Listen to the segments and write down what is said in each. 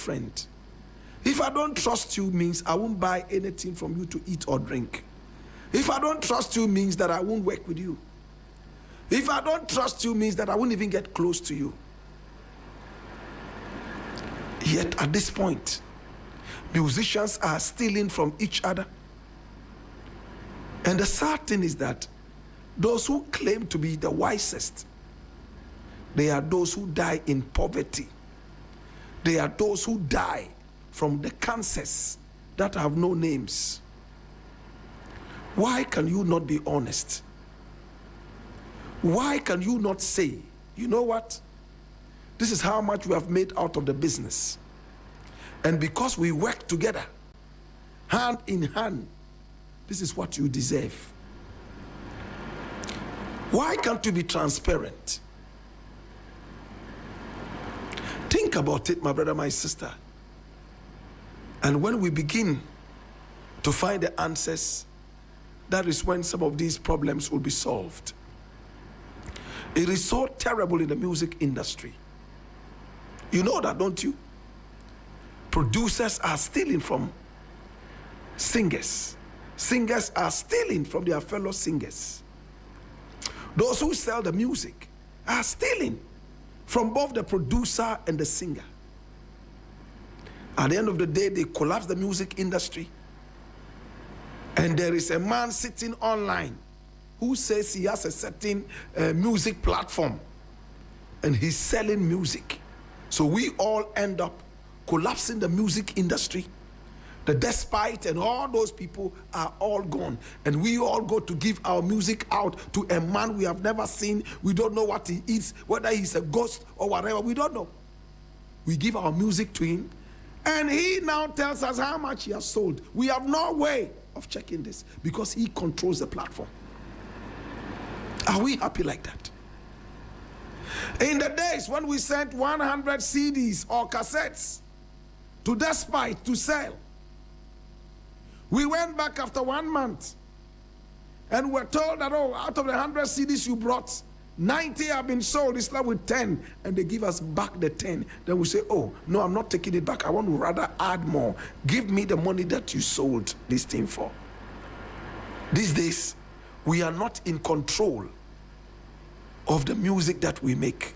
friend. If I don't trust you means I won't buy anything from you to eat or drink. If I don't trust you means that I won't work with you. If I don't trust you means that I won't even get close to you. Yet at this point, musicians are stealing from each other. And the sad thing is that those who claim to be the wisest, they are those who die in poverty. They are those who die from the cancers that have no names. Why can you not be honest? Why can you not say, you know what? This is how much we have made out of the business. And because we work together, hand in hand, this is what you deserve. Why can't you be transparent? Think about it, my brother, my sister. And when we begin to find the answers, that is when some of these problems will be solved. It is so terrible in the music industry. You know that, don't you? Producers are stealing from singers. Singers are stealing from their fellow singers. Those who sell the music are stealing from both the producer and the singer. At the end of the day, they collapse the music industry. And there is a man sitting online who says he has a certain music platform and he's selling music. So we all end up collapsing the music industry. The Despite and all those people are all gone. And we all go to give our music out to a man we have never seen. We don't know what he is, whether he's a ghost or whatever. We don't know. We give our music to him, and he now tells us how much he has sold. We have no way of checking this because he controls the platform. Are we happy like that? In the days when we sent 100 CDs or cassettes to Despite to sell, we went back after 1 month and were told that, oh, out of the 100 CDs you brought, 90 have been sold. It's left with 10, and they give us back the 10. Then we say, oh, no, I'm not taking it back. I want to rather add more. Give me the money that you sold this thing for. These days, we are not in control of the music that we make.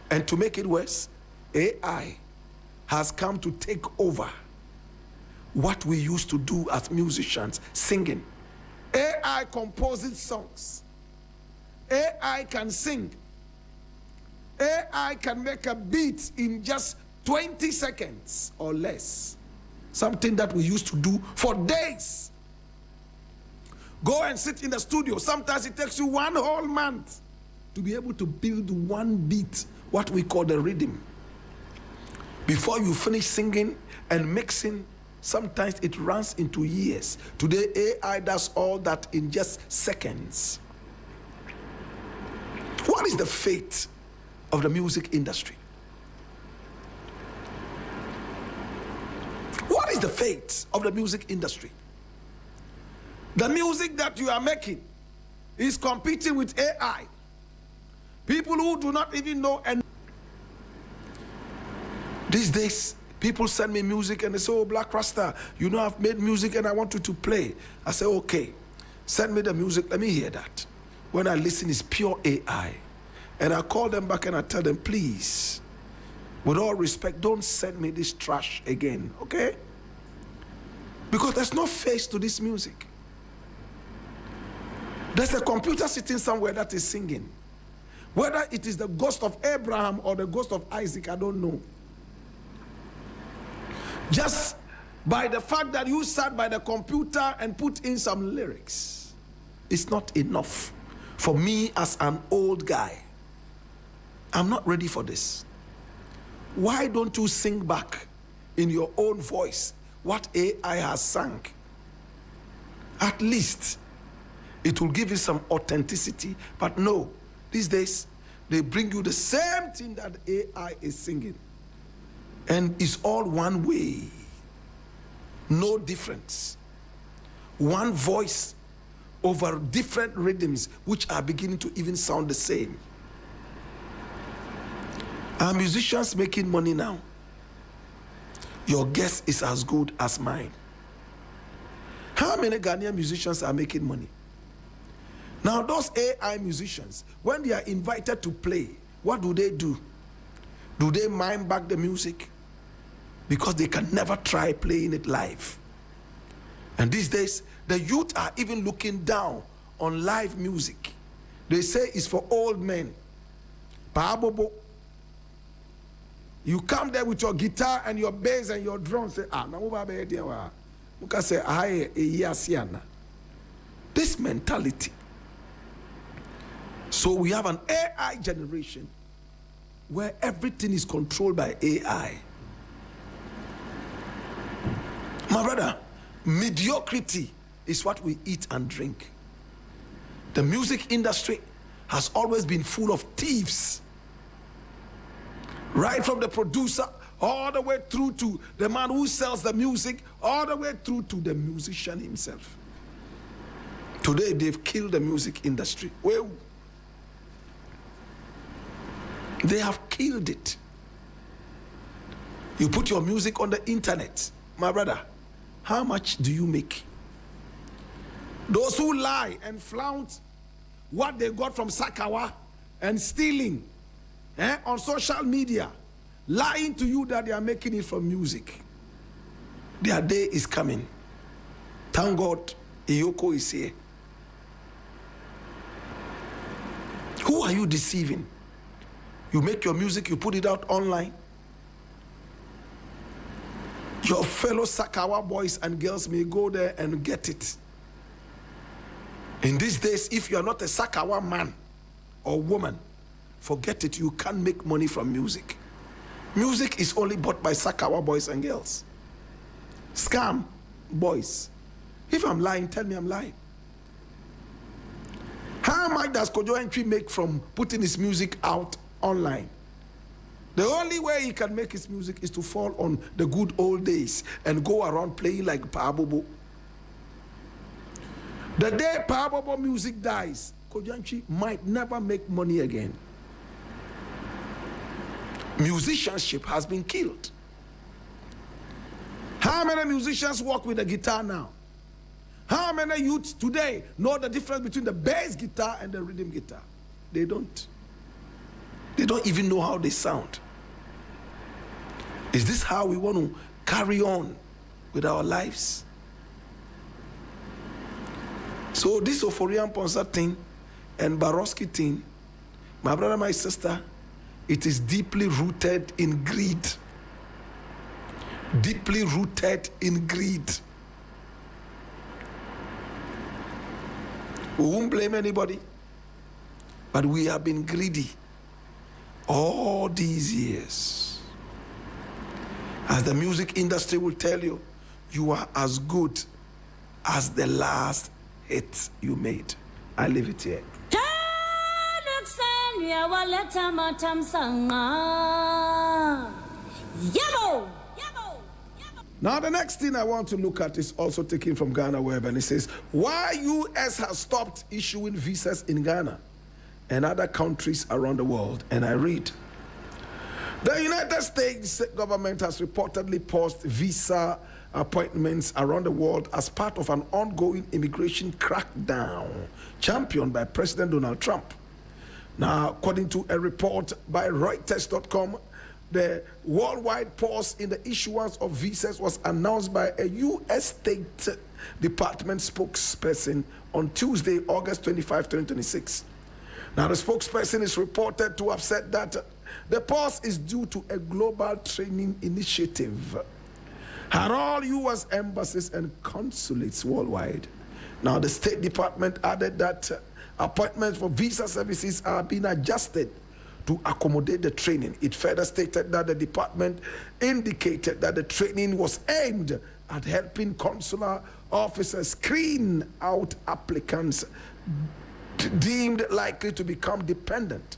And to make it worse, AI has come to take over what we used to do as musicians, singing. AI composes songs. AI can sing. AI can make a beat in just 20 seconds or less. Something that we used to do for days. Go and sit in the studio. Sometimes it takes you 1 whole month to be able to build one beat, what we call the rhythm. Before you finish singing and mixing, sometimes it runs into years. Today, AI does all that in just seconds. What is the fate of the music industry? What is the fate of the music industry? The music that you are making is competing with AI. People who do not even know. And these days, people send me music and they say, oh, Blakk Rasta, you know I've made music and I want you to play. I say, okay, send me the music, let me hear that. When I listen, it's pure AI. And I call them back and I tell them, please, with all respect, don't send me this trash again, okay? Because there's no face to this music. There's a computer sitting somewhere that is singing. Whether it is the ghost of Abraham or the ghost of Isaac, I don't know. Just by the fact that you sat by the computer and put in some lyrics, it's not enough for me as an old guy. I'm not ready for this. Why don't you sing back in your own voice what AI has sung? At least it will give you some authenticity. But no, these days they bring you the same thing that AI is singing. And it's all one way. No difference. One voice over different rhythms which are beginning to even sound the same. Are musicians making money now? Your guess is as good as mine. How many Ghanaian musicians are making money? Now, those AI musicians, when they are invited to play, what do? Do they mime back the music? Because they can never try playing it live. And these days, the youth are even looking down on live music. They say it's for old men. Paabobo. You come there with your guitar and your bass and your drums. Say, this mentality. So we have an AI generation where everything is controlled by AI. My brother, mediocrity is what we eat and drink. The music industry has always been full of thieves. Right from the producer, all the way through to the man who sells the music, all the way through to the musician himself. Today, they've killed the music industry. Well, they have killed it. You put your music on the internet, my brother, how much do you make? Those who lie and flaunt what they got from Sakawa and stealing on social media, lying to you that they are making it from music. Their day is coming. Thank God, Iyoko is here. Who are you deceiving? You make your music, you put it out online. Your fellow Sakawa boys and girls may go there and get it. In these days, if you are not a Sakawa man or woman, forget it, you can't make money from music. Music is only bought by Sakawa boys and girls. Scam boys. If I'm lying, tell me I'm lying. How much does Kojo Entry make from putting his music out online? The only way he can make his music is to fall on the good old days and go around playing like Paabobo. The day Paabobo music dies, Kojo Entry might never make money again. Musicianship has been killed. How many musicians work with a guitar now? How many youths today know the difference between the bass guitar and the rhythm guitar? They don't. They don't even know how they sound. Is this how we want to carry on with our lives? So this Oforian Ponsa thing and Baroski thing, my brother, my sister, it is deeply rooted in greed. Deeply rooted in greed. We won't blame anybody, but we have been greedy all these years. As the music industry will tell you, you are as good as the last hit you made. I leave it here. Now the next thing I want to look at is also taken from Ghana Web, and it says, why US has stopped issuing visas in Ghana and other countries around the world. And I read, the United States government has reportedly paused visa appointments around the world as part of an ongoing immigration crackdown championed by President Donald Trump. Now, according to a report by Reuters.com, the worldwide pause in the issuance of visas was announced by a U.S. State Department spokesperson on Tuesday, August 25, 2026. Now, the spokesperson is reported to have said that the pause is due to a global training initiative at all U.S. embassies and consulates worldwide. Now, the State Department added that appointments for visa services are being adjusted to accommodate the training. It further stated that the department indicated that the training was aimed at helping consular officers screen out applicants deemed likely to become dependent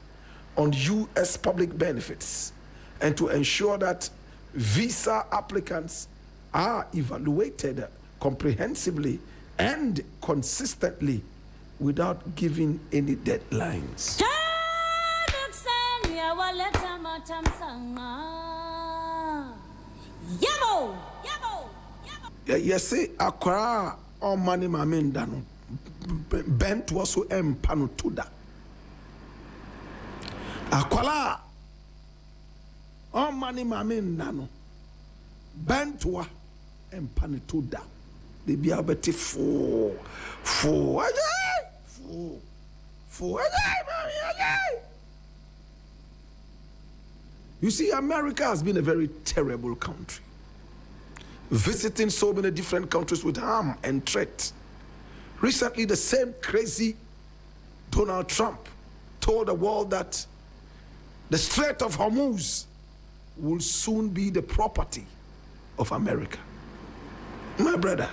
on U.S. public benefits and to ensure that visa applicants are evaluated comprehensively and consistently without giving any deadlines. Yes, akwara on money maminda no bent was so empano tuda. Akwala on money maminda no bent wa empano tuda. They be able to fool. You see, America has been a very terrible country, visiting so many different countries with harm and threat. Recently, the same crazy Donald Trump told the world that the Strait of Hormuz will soon be the property of America. My brother,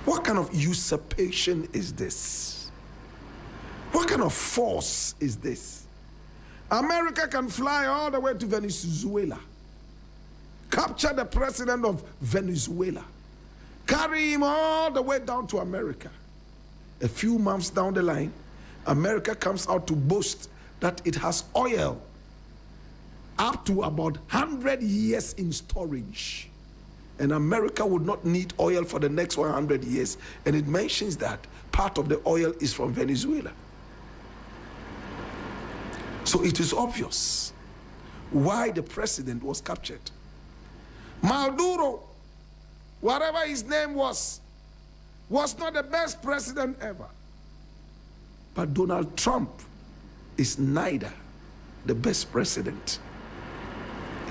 what kind of usurpation is this? What kind of force is this? America can fly all the way to Venezuela, capture the president of Venezuela, carry him all the way down to America. A few months down the line, America comes out to boast that it has oil up to about 100 years in storage. And America would not need oil for the next 100 years. And it mentions that part of the oil is from Venezuela. So it is obvious why the president was captured. Maduro, whatever his name was not the best president ever. But Donald Trump is neither the best president.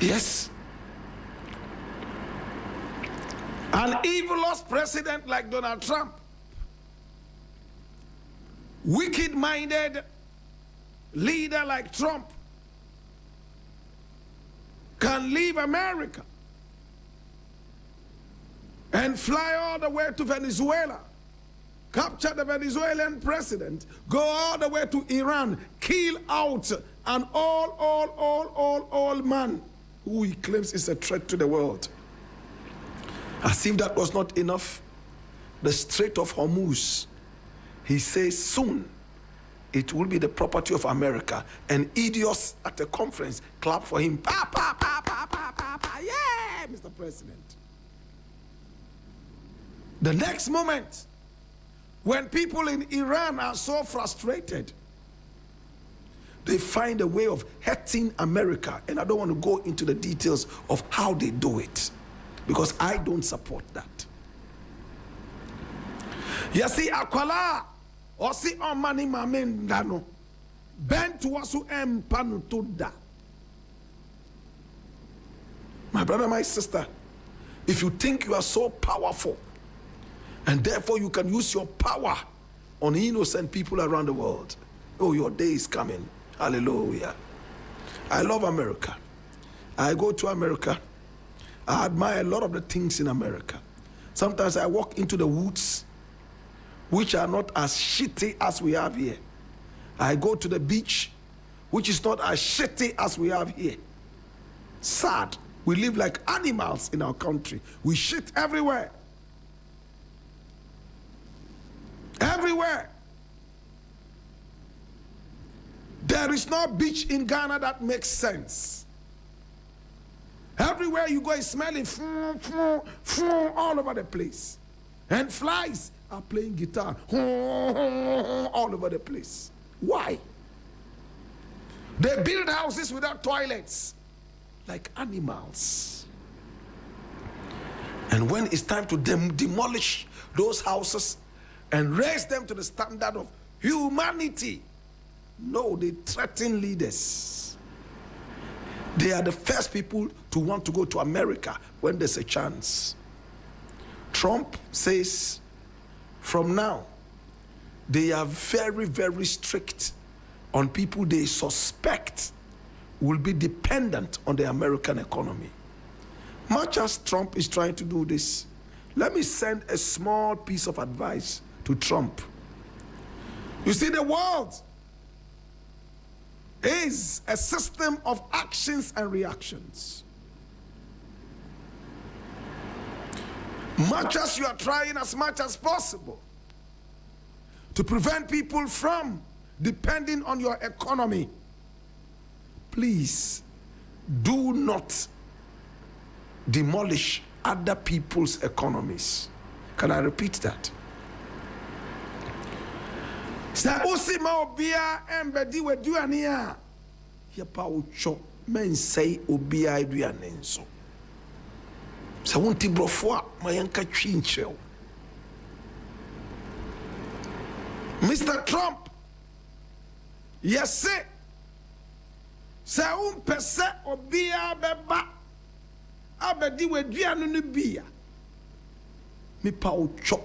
Yes. An evilous president like Donald Trump, wicked-minded leader like Trump, can leave America and fly all the way to Venezuela, capture the Venezuelan president, go all the way to Iran, kill out an old man who he claims is a threat to the world. As if that was not enough, the Strait of Hormuz, he says soon it will be the property of America. And idiots at a conference clap for him. Pa, pa, pa, pa, pa, pa, pa. Yeah, Mr. President. The next moment, when people in Iran are so frustrated, they find a way of hurting America. And I don't want to go into the details of how they do it, because I don't support that. You see, akwala or see on money mamendano bent wasu empanu tuda. My brother, my sister, if you think you are so powerful and therefore you can use your power on innocent people around the world, oh, your day is coming. Hallelujah. I love America. I go to America. I admire a lot of the things in America. Sometimes I walk into the woods, which are not as shitty as we have here. I go to the beach, which is not as shitty as we have here. Sad. We live like animals in our country. We shit everywhere. Everywhere. There is no beach in Ghana that makes sense. Everywhere you go, it's smelling all over the place. And flies are playing guitar all over the place. Why? They build houses without toilets, like animals. And when it's time to demolish those houses and raise them to the standard of humanity, no, they threaten leaders. They are the first people to want to go to America when there's a chance. Trump says from now, they are very, very strict on people they suspect will be dependent on the American economy. Much as Trump is trying to do this, let me send a small piece of advice to Trump. You see, the world is a system of actions and reactions. Much as you are trying as much as possible to prevent people from depending on your economy, please do not demolish other people's economies. Can I repeat that? Sa usima obia embedi weduane a ye pa ucho men say obia aduane nso. Sa wonti brofo a mayanka twi nkyerɛw. Mr. Trump, yes, sa pese obia beba abedi weduane no bia. Me pa ucho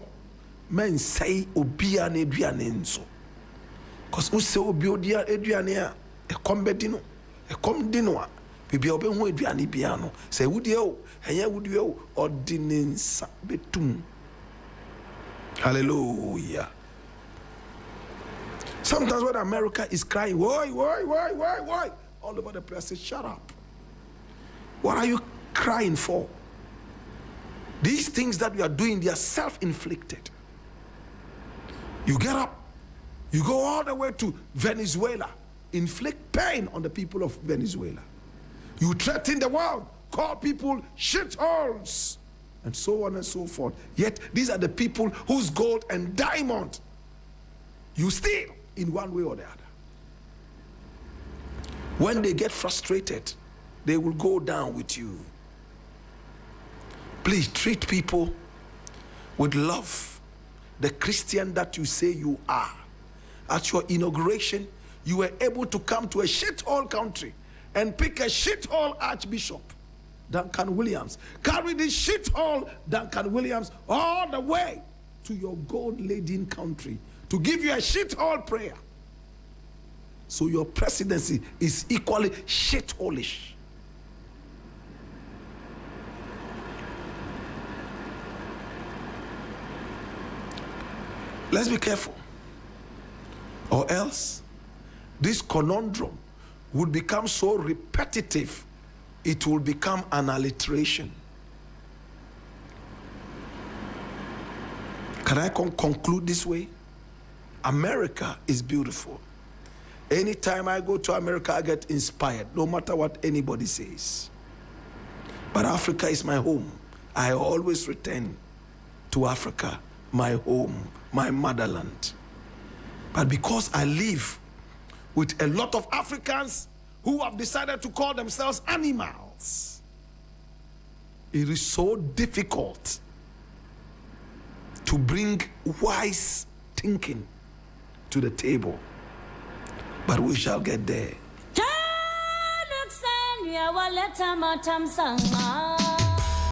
men say obia na aduane nso. Cause who say obia aduane a ekombedi no ekomdi no a bibia obehu aduane bia no say wudie o enye wudie o ordinance betum. Hallelujah. Sometimes when America is crying, why, all over the place, say, shut up. What are you crying for? These things that you are doing, they are self-inflicted. You get up, you go all the way to Venezuela, inflict pain on the people of Venezuela. You threaten the world, call people shitholes, and so on and so forth. Yet these are the people whose gold and diamond you steal in one way or the other. When they get frustrated, they will go down with you. Please treat people with love. The Christian that you say you are. At your inauguration, you were able to come to a shithole country and pick a shithole Archbishop, Duncan Williams. Carry this shithole Duncan Williams all the way to your gold-laden country to give you a shithole prayer. So your presidency is equally shitholish. Let's be careful. Or else, this conundrum would become so repetitive, it will become an alliteration. Can I conclude this way? America is beautiful. Anytime I go to America, I get inspired, no matter what anybody says. But Africa is my home. I always return to Africa, my home, my motherland. But because I live with a lot of Africans who have decided to call themselves animals, it is so difficult to bring wise thinking to the table. But we shall get there.